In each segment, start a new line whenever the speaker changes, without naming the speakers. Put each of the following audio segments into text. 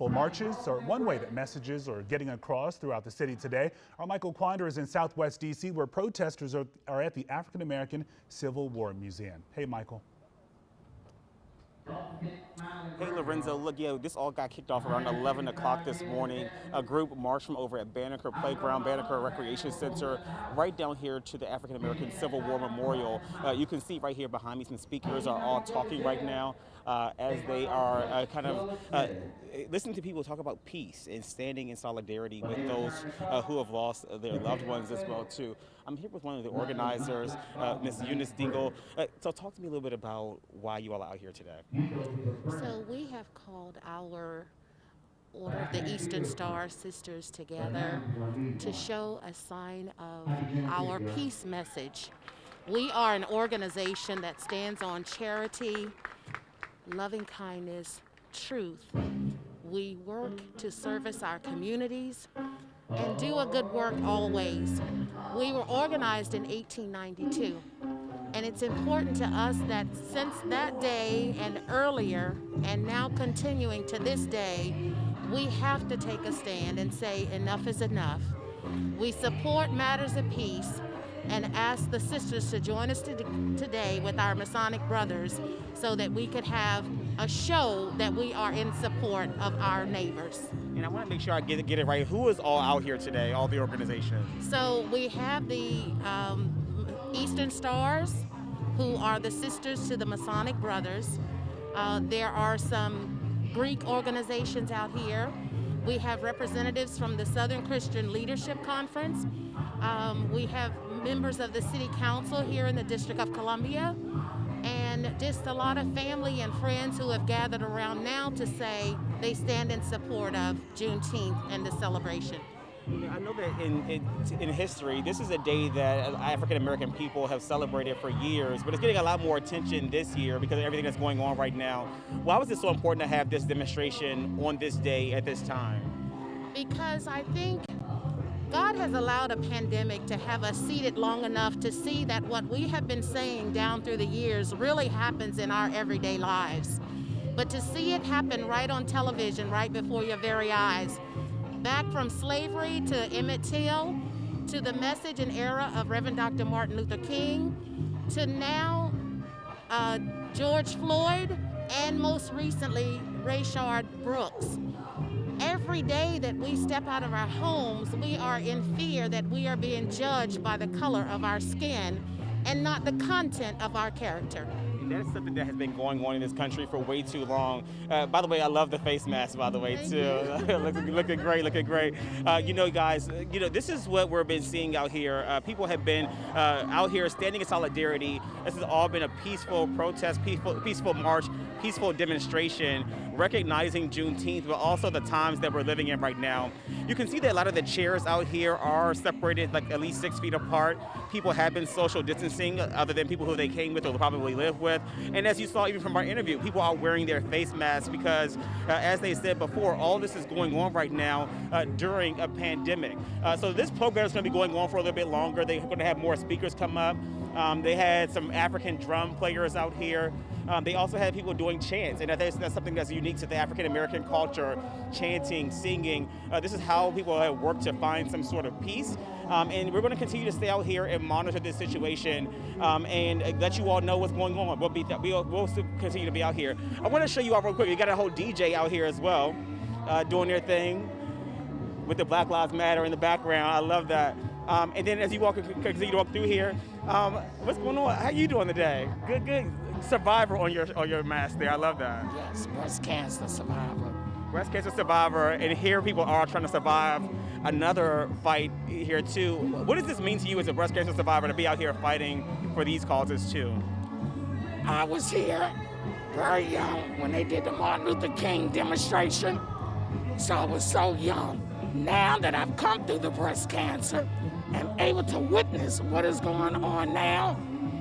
peaceful marches are one way that messages are getting across throughout the city today. Our Michael Quander is in Southwest D.C. where protesters are at the African American Civil War Museum. Hey, Michael.
Hey, Lorenzo, look, this all got kicked off around 11 o'clock this morning. A group marched from over at Banneker Playground, Banneker Recreation Center, right down here to the African American Civil War Memorial. You can see right here behind me some speakers are all talking right now as they are listening to people talk about peace and standing in solidarity with those who have lost their loved ones as well, too. I'm here with one of the organizers, Ms. Eunice Dingle. So talk to me a little bit about why you all are out here today.
So we have called our Order of the Eastern Star Sisters together to show a sign of our peace message. We are an organization that stands on charity, loving kindness, truth. We work to service our communities and do a good work always. We were organized in 1892. And it's important to us that since that day and earlier, and now continuing to this day, we have to take a stand and say enough is enough. We support matters of peace and ask the sisters to join us today with our Masonic brothers so that we could have a show that we are in support of our neighbors.
And I want to make sure I get it right. Who is all out here today, all the organizations?
So we have the Eastern Stars, who are the sisters to the Masonic brothers. There are some Greek organizations out here. We have representatives from the Southern Christian Leadership Conference. We have members of the City Council here in the District of Columbia, and just a lot of family and friends who have gathered around now to say they stand in support of Juneteenth and the celebration.
I know that in history, this is a day that African American people have celebrated for years, but it's getting a lot more attention this year because of everything that's going on right now. Why was it so important to have this demonstration on this day at this time?
Because I think God has allowed a pandemic to have us seated long enough to see that what we have been saying down through the years really happens in our everyday lives. But to see it happen right on television, right before your very eyes, back from slavery to Emmett Till, to the message and era of Reverend Dr. Martin Luther King, to now George Floyd, and most recently Rayshard Brooks. Every day that we step out of our homes, we are in fear that we are being judged by the color of our skin and not the content of our character.
That's something that has been going on in this country for way too long. By the way, I love the face mask, by the way, too. looking great, looking great. Guys, this is what we've been seeing out here. People have been out here standing in solidarity. This has all been a peaceful protest, peaceful march, peaceful demonstration, recognizing Juneteenth, but also the times that we're living in right now. You can see that a lot of the chairs out here are separated like at least 6 feet apart. People have been social distancing other than people who they came with or probably live with. And as you saw even from our interview, people are wearing their face masks because, as they said before, all this is going on right now during a pandemic. So this program is going to be going on for a little bit longer. They're going to have more speakers come up. They had some African drum players out here. They also had people doing chants, and that's something that's unique to the African American culture, chanting, singing. This is how people have worked to find some sort of peace. And we're going to continue to stay out here and monitor this situation and let you all know what's going on. We'll continue to be out here. I want to show you all real quick. You got a whole DJ out here as well doing their thing with the Black Lives Matter in the background. I love that. And then as you continue to walk through here, what's going on? How you doing today? Good. Survivor on your mask there. I love that.
Yes, breast cancer survivor.
Breast cancer survivor, and here people are trying to survive another fight here too. What does this mean to you as a breast cancer survivor to be out here fighting for these causes too?
I was here very young when they did the Martin Luther King demonstration, so I was so young. Now that I've come through the breast cancer and able to witness what is going on now,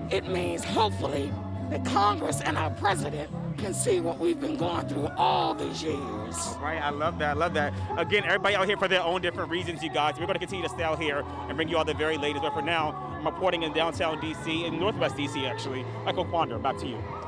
it means hopefully that Congress and our president can see what we've been going through all these years.
Right, I love that. Again, everybody out here for their own different reasons, you guys. We're going to continue to stay out here and bring you all the very latest. But for now, I'm reporting in downtown D.C., in northwest D.C. actually. Michael Quander, back to you.